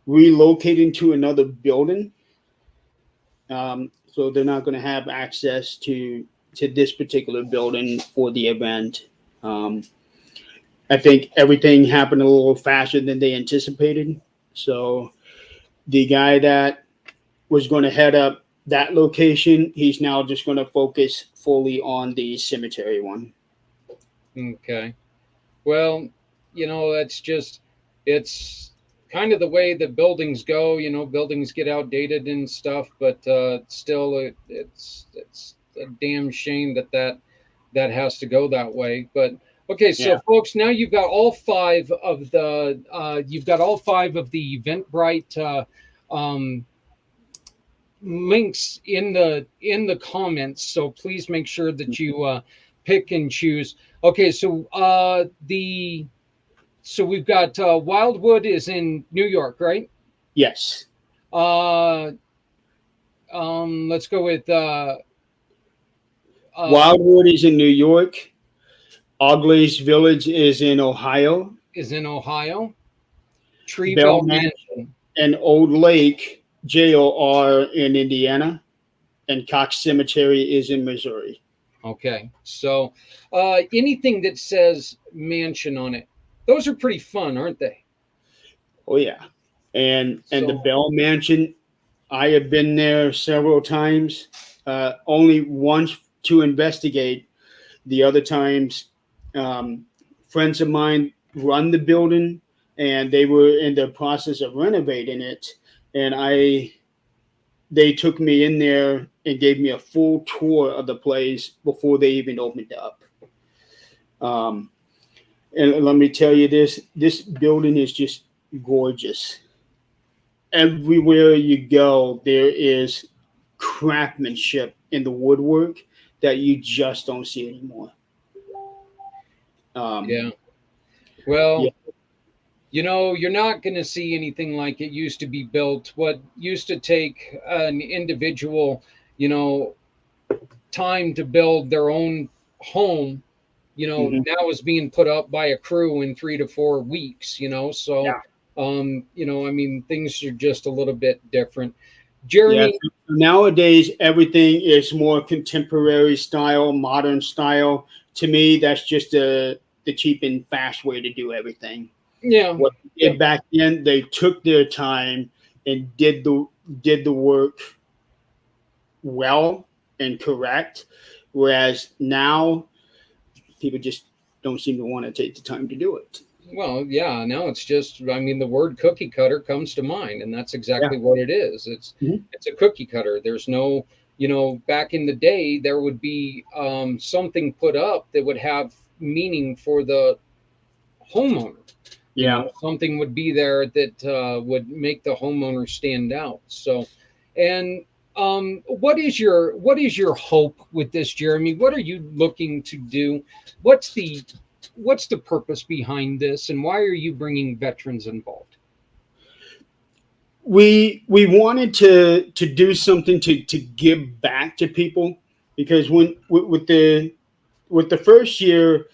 relocating to another building. So they're not going to have access to this particular building for the event. Um, I think everything happened a little faster than they anticipated. So the guy that was going to head up that location, he's now just going to focus fully on the cemetery one. Okay. Well, that's just it's kind of the way that buildings go. You know, buildings get outdated and stuff, but still, it's a damn shame that has to go that way. But okay, so Yeah. folks, now you've got all five of the Eventbrite links in the comments. So please make sure that you pick and choose. Okay, so we've got Wildwood is in New York, right? Yes. Let's go with Wildwood is in New York. Ugly's Village is in Ohio. is in Ohio. Bell Treeville Mansion Mansion. and Old Lake Jail are in Indiana. And Cox Cemetery is in Missouri. Okay, so anything that says mansion on it, those are pretty fun, aren't they? Oh yeah. And the So- Bell Mansion, I have been there several times. Only once to investigate. The other times, friends of mine run the building, and they were in the process of renovating it, and they took me in there and gave me a full tour of the place before they even opened up. And let me tell you this building is just gorgeous. Everywhere you go, there is craftsmanship in the woodwork that you just don't see anymore. Yeah. Well, Yeah. you know, you're not going to see anything like it used to be built. What used to take an individual, you know, time to build their own home, you know, Mhm. now is being put up by a crew in 3 to 4 weeks, you know. So, Yeah. you know, I mean, things are just a little bit different. Yeah. Jeremy, Nowadays, everything is more contemporary style, modern style. To me, that's just the cheap and fast way to do everything. yeah, What they yeah. did back then, they took their time and did the work well and correct. Whereas now, people just don't seem to want to take the time to do it. Well, yeah, now it's just, I mean, the word cookie cutter comes to mind, and that's exactly what it is. Mhm. It's a cookie cutter. There's no, you know, back in the day, there would be something put up that would have meaning for the homeowner. You Yeah. know, something would be there that would make the homeowner stand out. So, and what is your hope with this, Jeremy? What are you looking to do? What's the what's the purpose behind this, and why are you bringing veterans involved? We wanted to do something to give back to people, because when with the first year,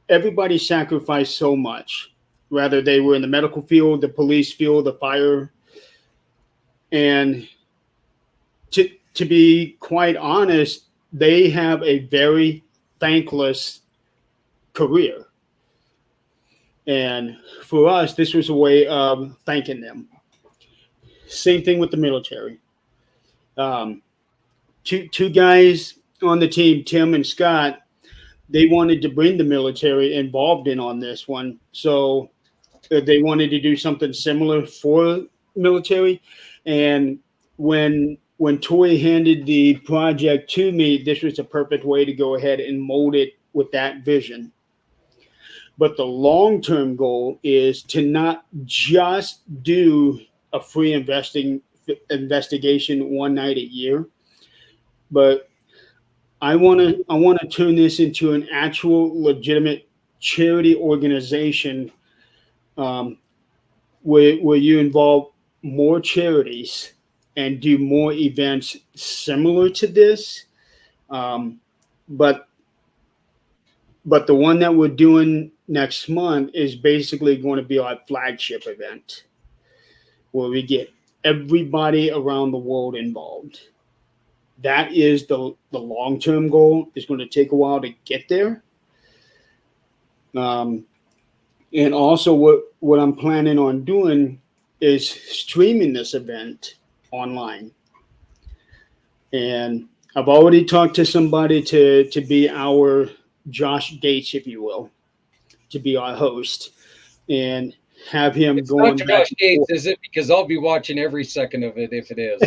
everybody sacrificed so much, whether they were in the medical field, the police field, the fire. And to be quite honest, they have a very thankless career. And for us, this was a way of thanking them. Same thing with the military. Um, two guys on the team, Tim and Scott, they wanted to bring the military involved in on this one. So they wanted to do something similar for military. And when Toy handed the project to me, this was a perfect way to go ahead and mold it with that vision. But the long term goal is to not just do a free investigation one night a year, but I want to turn this into an actual legitimate charity organization, um, where you involve more charities and do more events similar to this. Um, but but the one that we're doing next month is basically going to be our flagship event, where we get everybody around the world involved. That is the long term goal. It's going to take a while to get there. Um, and also, what I'm planning on doing is streaming this event online. And I've already talked to somebody to be our Josh Gates, if you will, to be our host. And have him It's going not back Josh and Gates, forth. is it? Because I'll be watching every second of it if it is.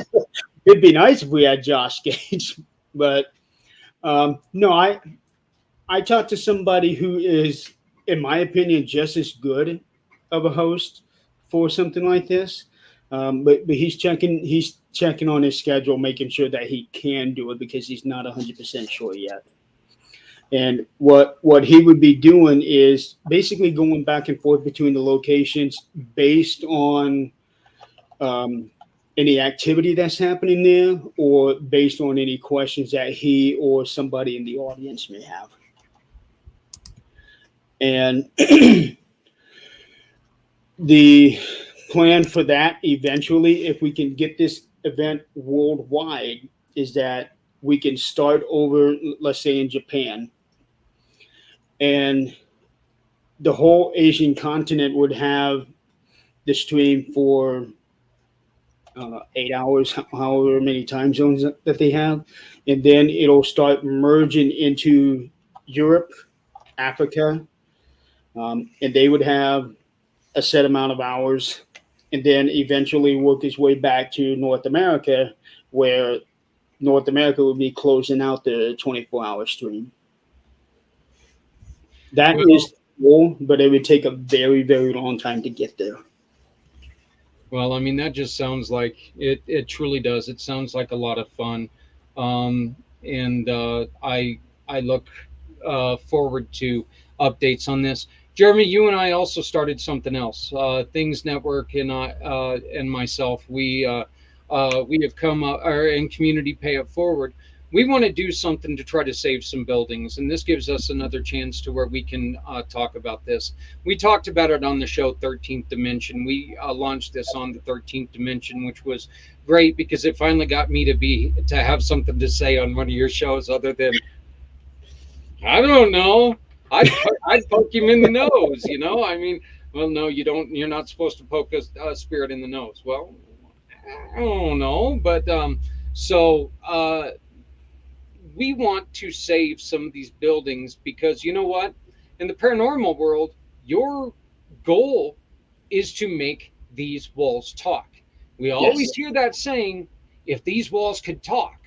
It'd be nice if we had Josh Gates, but no, I talked to somebody who is, in my opinion, just as good of a host for something like this. But he's checking on his schedule, making sure that he can do it because he's not 100% sure yet. And what he would be doing is basically going back and forth between the locations based on um, any activity that's happening there, or based on any questions that he or somebody in the audience may have. And the plan for that eventually, if we can get this event worldwide, is that we can start over, let's say in Japan, and the whole Asian continent would have the stream for 8 hours, however many time zones that they have, and then it'll start merging into Europe, Africa, and they would have a set amount of hours, and then eventually work its way back to North America, where North America would be closing out the 24-hour stream. That Well, is cool, but it would take a very, very long time to get there. Well, I mean, that just sounds like it truly does. It sounds like a lot of fun. And I look forward to updates on this. Jeremy, you and I also started something else. Things Network and I and myself, we have come or in Community Pay It Forward. We want to do something to try to save some buildings, and this gives us another chance to where we can talk about this. We talked about it on the show 13th Dimension. We launched this on the 13th Dimension, which was great because it finally got me to have something to say on one of your shows other than, I don't know. I'd poke him in the nose, you know? I mean, well, no, you don't. You're not supposed to poke a spirit in the nose. Well, I don't know. But so we want to save some of these buildings because you know what? In the paranormal world, your goal is to make these walls talk. We always hear that saying, if these walls could talk.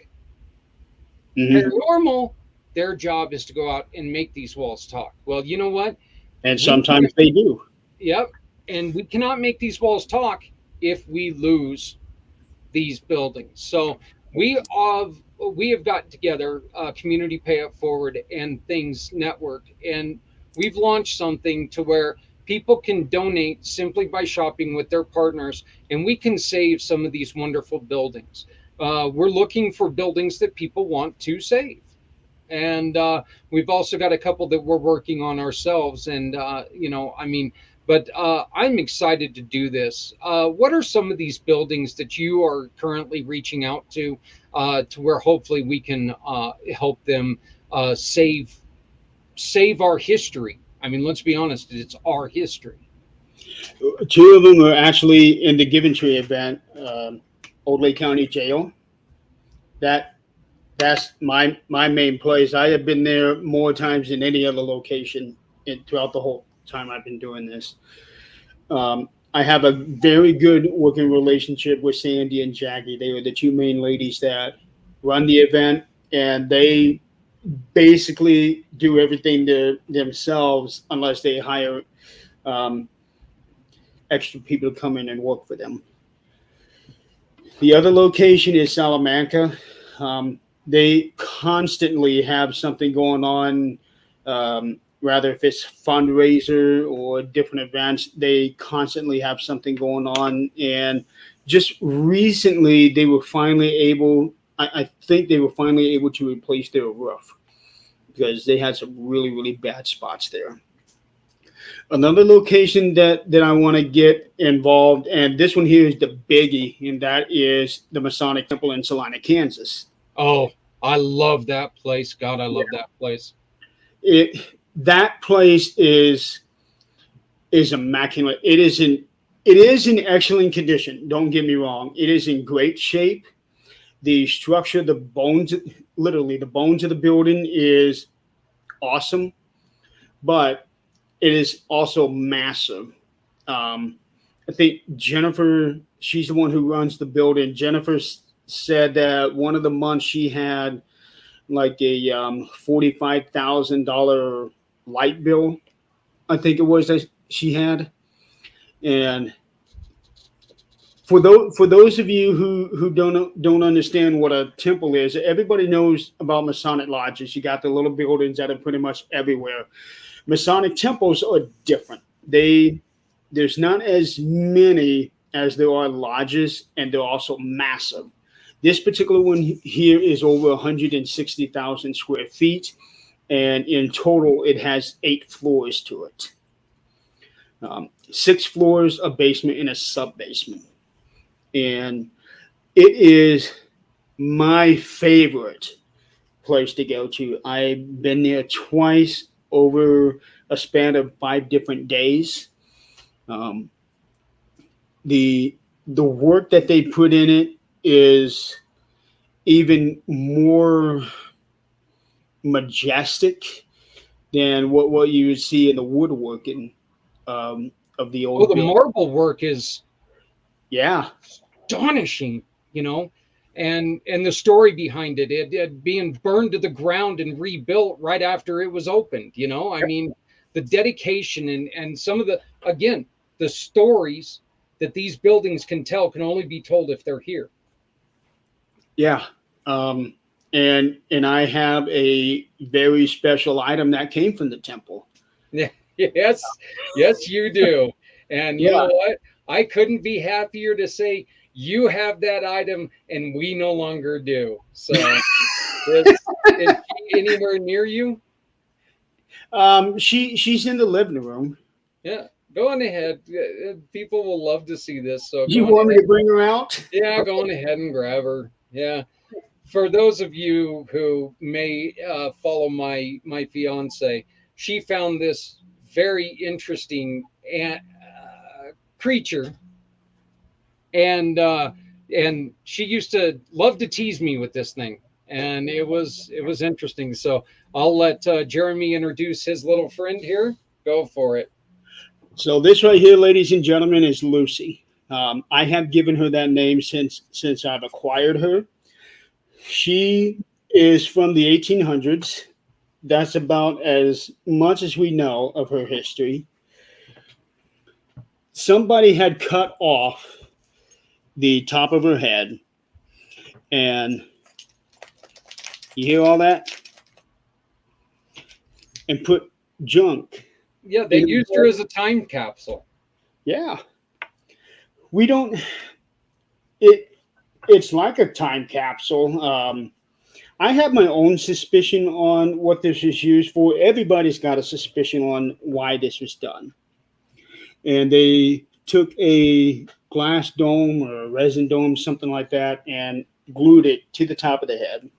Paranormal, their job is to go out and make these walls talk. Well, you know what? And sometimes they do. Yep. And we cannot make these walls talk if we lose these buildings. So we have got together Community Pay It Forward and Things Network, and we've launched something to where people can donate simply by shopping with their partners, and we can save some of these wonderful buildings. We're looking for buildings that people want to save. And we've also got a couple that we're working on ourselves. And, but I'm excited to do this. What are some of these buildings that you are currently reaching out to where hopefully we can help them save our history? I mean, let's be honest, it's our history. Two of them are actually in the Given Tree event, Old Lake County Jail. That's my main place. I have been there more times than any other location throughout the whole time I've been doing this. I have a very good working relationship with Sandy and Jackie. They are the two main ladies that run the event, and they basically do everything themselves unless they hire extra people to come in and work for them. The other location is Salamanca. They constantly have something going on, rather if it's fundraiser or different events, they constantly have something going on. And just recently, they were finally able, I think they were finally able to replace their roof because they had some really, really bad spots there. Another location that I want to get involved, and this one here is the biggie, and that is the Masonic Temple in Salina, Kansas. Oh, I love that place. God, I love that place. That place is immaculate. It is in excellent condition. Don't get me wrong. It is in great shape. The structure, the bones, literally the bones of the building is awesome, but it is also massive. I think Jennifer, she's the one who runs the building. Jennifer said that one of the months she had like a $45,000 light bill, I think it was that she had. And for those of you who don't understand what a temple is, everybody knows about Masonic lodges. You got the little buildings that are pretty much everywhere. Masonic temples are different. There's not as many as there are lodges, and they're also massive. This particular one here is over 160,000 square feet, and in total, it has 8 floors to it. 6 floors, a basement, and a sub basement. And it is my favorite place to go to. I've been there twice over a span of 5 different days. The work that they put in it is even more majestic than what you would see in the woodworking of the old. Well, the marble work is astonishing, and the story behind it being burned to the ground and rebuilt right after it was opened. I mean, the dedication and some of the stories that these buildings can tell can only be told if they're here. Yeah. And I have a very special item that came from the temple. Yes, you do. And you know what? I couldn't be happier to say you have that item and we no longer do. So is she anywhere near you? She's in the living room. Yeah, go on ahead. People will love to see this. So you want me to bring her out? Yeah, go on ahead and grab her. Yeah. For those of you who may follow my fiance, she found this very interesting creature, and she used to love to tease me with this thing, and it was interesting. So I'll let Jeremy introduce his little friend here. Go for it. So this right here, ladies and gentlemen, is Lucy. I have given her that name since I've acquired her. She is from the 1800s. That's about as much as we know of her history. Somebody had cut off the top of her head, and you hear all that? And put junk. Yeah, they used her as a time capsule. Yeah. It's like a time capsule. I have my own suspicion on what this is used for. Everybody's got a suspicion on why this was done. And they took a glass dome or a resin dome, something like that, and glued it to the top of the head.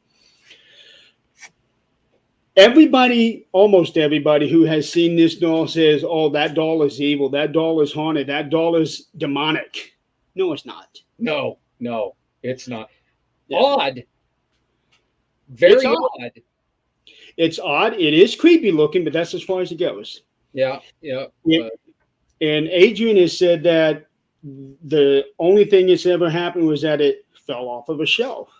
Almost everybody who has seen this doll says, oh, that doll is evil. That doll is haunted. That doll is demonic. No, it's not. No, it's not. Yeah. Odd. Very odd. It's odd. It is creepy looking, but that's as far as it goes. Yeah. And Adrian has said that the only thing that's ever happened was that it fell off of a shelf.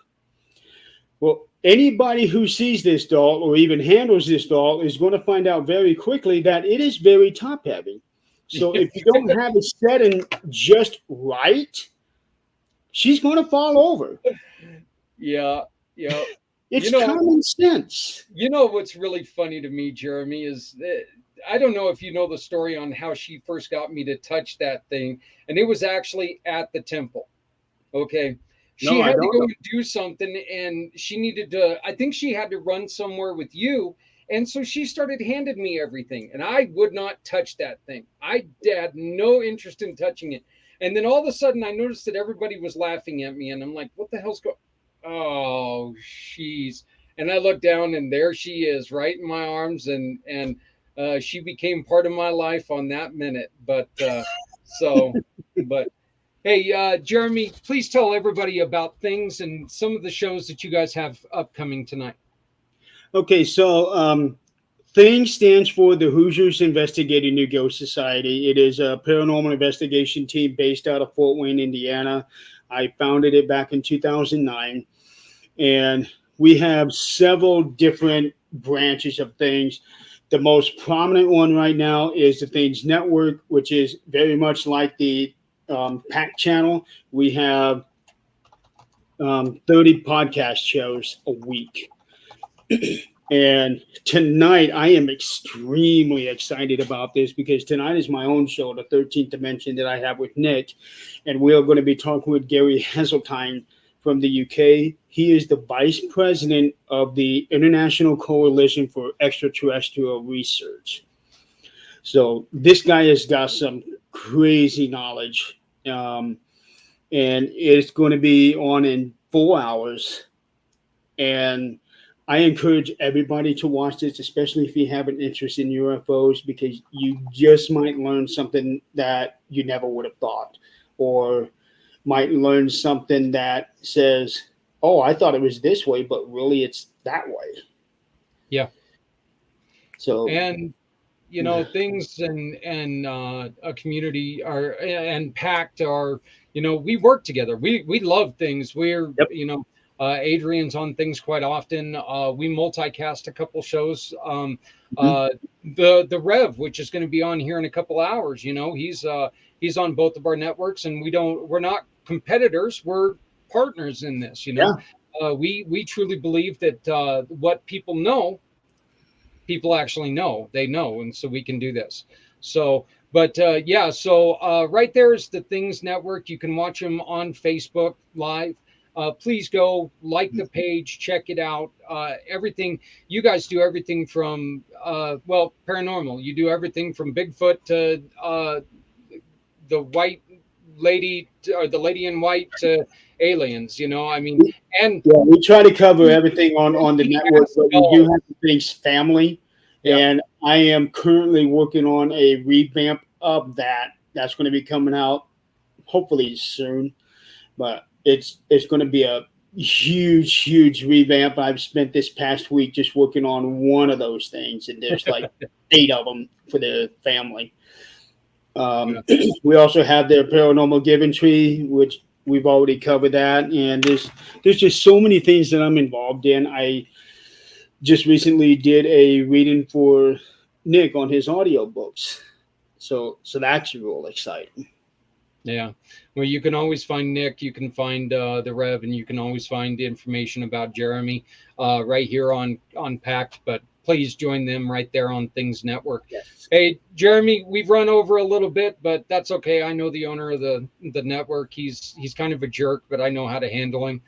Well, anybody who sees this doll or even handles this doll is going to find out very quickly that it is very top heavy. So if you don't have it set in just right, she's going to fall over. Yeah. It's common sense. You know what's really funny to me, Jeremy, is that I don't know if you know the story on how she first got me to touch that thing, and it was actually at the temple. Okay. She had to go and do something, and she needed to, I think she had to run somewhere with you. And so she started handing me everything, and I would not touch that thing. I had no interest in touching it. And then all of a sudden I noticed that everybody was laughing at me, and I'm like, what the hell's going on? Oh, jeez. And I looked down, and there she is right in my arms, and she became part of my life on that minute. But hey, Jeremy, please tell everybody about things and some of the shows that you guys have upcoming tonight. Okay, so Thing stands for the Hoosiers Investigating New Ghost Society. It is a paranormal investigation team based out of Fort Wayne, Indiana. I founded it back in 2009. And we have several different branches of things. The most prominent one right now is the Things Network, which is very much like the PAC channel. We have 30 podcast shows a week. And tonight, I am extremely excited about this because tonight is my own show, The 13th Dimension, that I have with Nick. And we are going to be talking with Gary Heseltine from the UK. He is the vice president of the International Coalition for Extraterrestrial Research. So this guy has got some crazy knowledge. And it's going to be on in 4 hours. And I encourage everybody to watch this, especially if you have an interest in UFOs, because you just might learn something that you never would have thought, or might learn something that says, oh, I thought it was this way, but really it's that way. Yeah. So, and things and a community are, and PACT are, we work together. We love things. We're, yep. Adrian's on things quite often. We multicast a couple shows. The Rev, which is going to be on here in a couple hours, he's on both of our networks, and we're not competitors. We're partners in this, Yeah. We truly believe that what people know, people actually know. They know, and so we can do this. So, but right there is the Things Network. You can watch them on Facebook Live. Please go like the page, check it out. Everything you guys do, everything from paranormal. You do everything from Bigfoot to the white lady or the lady in white to aliens. And yeah, we try to cover everything on the network, but we do have Things Family, and I am currently working on a revamp of that. That's going to be coming out hopefully soon, but it's going to be a huge revamp. I've spent this past week just working on one of those things, and there's like 8 of them for the family. We also have their Paranormal Giving Tree, which we've already covered that, and there's just so many things that I'm involved in. I just recently did a reading for Nick on his audiobooks, so that's real exciting. Yeah. Well, you can always find Nick, you can find the Rev, and you can always find information about Jeremy right here on PACT, but please join them right there on Things Network. Yes. Hey, Jeremy, we've run over a little bit, but that's okay. I know the owner of the network. He's kind of a jerk, but I know how to handle him.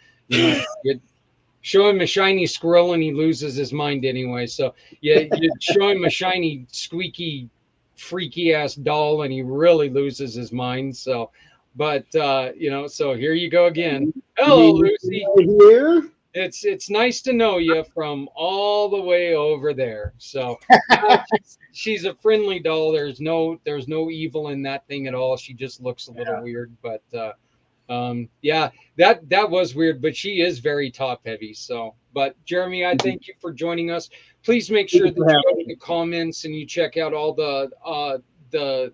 Show him a shiny squirrel and he loses his mind anyway. So yeah, you show him a shiny, squeaky, freaky ass doll and he really loses his mind. So, but so here you go again. Hello, Lucy. Here. It's nice to know you from all the way over there. So she's a friendly doll. There's no evil in that thing at all. She just looks a little weird, but that was weird, but she is very top heavy. So, but Jeremy, I thank you for joining us. Please make sure that you go to the comments and you check out all the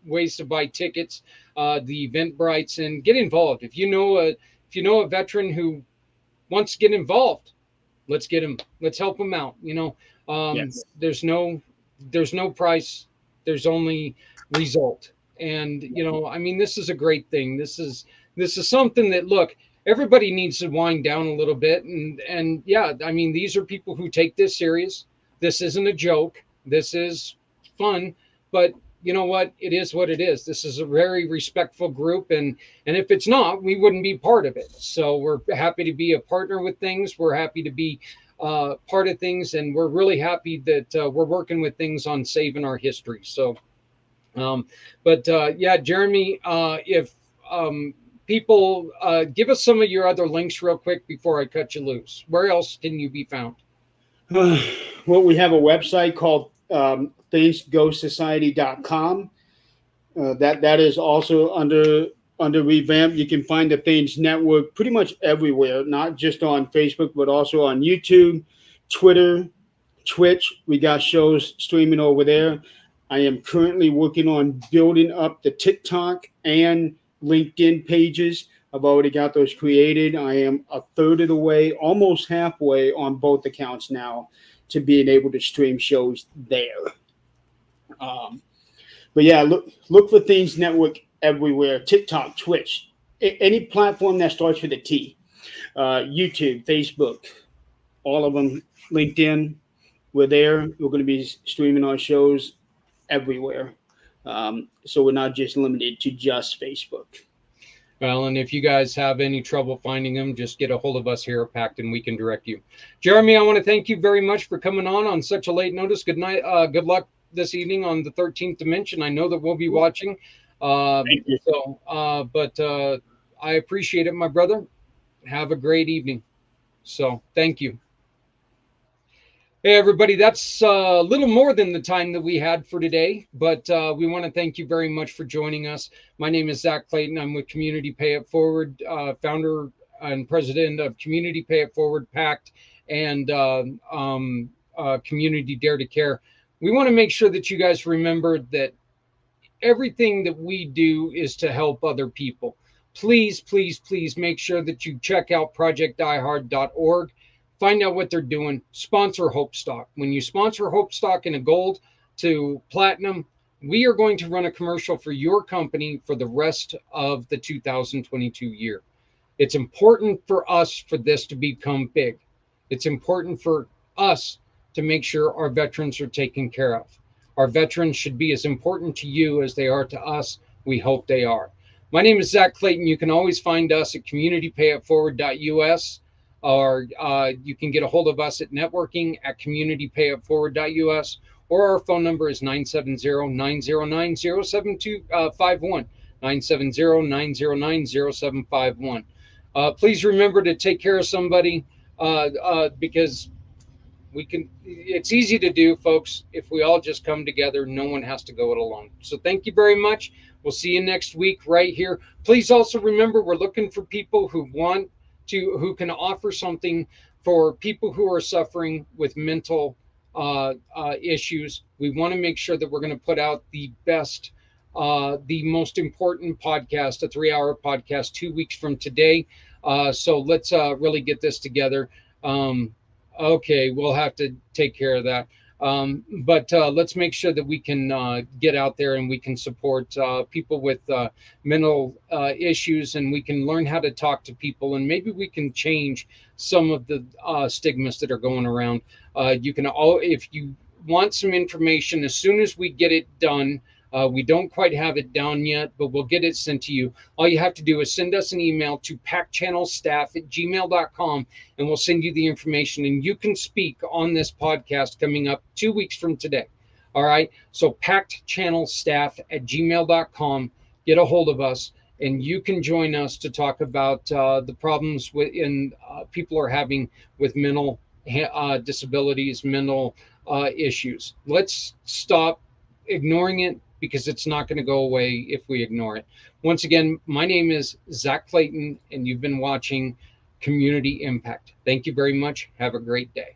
ways to buy tickets, the Eventbrites, and get involved. If you know a veteran who wants to get involved, let's get him. Let's help him out. Yes. There's no price. There's only result. And this is a great thing. This is something that, look, everybody needs to wind down a little bit. And these are people who take this serious. This isn't a joke. This is fun. But you know what? It is what it is. This is a very respectful group. And if it's not, we wouldn't be part of it. So we're happy to be a partner with things. We're happy to be part of things. And we're really happy that we're working with things on saving our history. So, Jeremy, if people give us some of your other links real quick before I cut you loose. Where else can you be found? Well, we have a website called thingsghostsociety.com. That is also under revamp. You can find the Things Network pretty much everywhere, not just on Facebook, but also on YouTube, Twitter, Twitch, we got shows streaming over there. I am currently working on building up the TikTok and LinkedIn pages. I've already got those created. I am a third of the way, almost halfway on both accounts now to being able to stream shows there. But yeah, look for Things Network everywhere. TikTok, Twitch, any platform that starts with a T. YouTube, Facebook, all of them. LinkedIn, we're there. We're going to be streaming our shows everywhere. So we're not just limited to just Facebook. Well, and if you guys have any trouble finding them, just get a hold of us here at PACT and we can direct you. Jeremy, I want to thank you very much for coming on such a late notice. Good night. Good luck this evening on the 13th Dimension. I know that we'll be watching. Thank you. But I appreciate it, my brother. Have a great evening. So thank you. Hey, everybody, that's a little more than the time that we had for today, but we want to thank you very much for joining us. My name is Zach Clayton. I'm with Community Pay It Forward, founder and president of Community Pay It Forward, PACT, and Community Dare to Care. We want to make sure that you guys remember that everything that we do is to help other people. Please, please, please make sure that you check out projectdiehard.org. Find out what they're doing. Sponsor Hope Stock. When you sponsor Hope Stock in a gold to platinum, we are going to run a commercial for your company for the rest of the 2022 year. It's important for us for this to become big. It's important for us to make sure our veterans are taken care of. Our veterans should be as important to you as they are to us. We hope they are. My name is Zach Clayton. You can always find us at communitypayitforward.us. Or you can get a hold of us at networking at communitypayitforward.us, or our phone number is 970-909-0751, 970-909-0751. Please remember to take care of somebody because it's easy to do, folks. If we all just come together, no one has to go it alone. So thank you very much. We'll see you next week right here. Please also remember, we're looking for people who can offer something for people who are suffering with mental issues. We want to make sure that we're going to put out the best, the most important podcast, a 3-hour podcast, 2 weeks from today. So let's really get this together. Okay, we'll have to take care of that. But let's make sure that we can get out there and we can support people with mental issues, and we can learn how to talk to people, and maybe we can change some of the stigmas that are going around. If you want some information, as soon as we get it done, we don't quite have it down yet, but we'll get it sent to you. All you have to do is send us an email to pactchannelstaff@gmail.com, and we'll send you the information, and you can speak on this podcast coming up 2 weeks from today. All right. So pactchannelstaff@gmail.com, get a hold of us, and you can join us to talk about the problems people are having with mental disabilities, mental issues. Let's stop ignoring it, because it's not going to go away if we ignore it. Once again, my name is Zach Clayton, and you've been watching Community Impact. Thank you very much. Have a great day.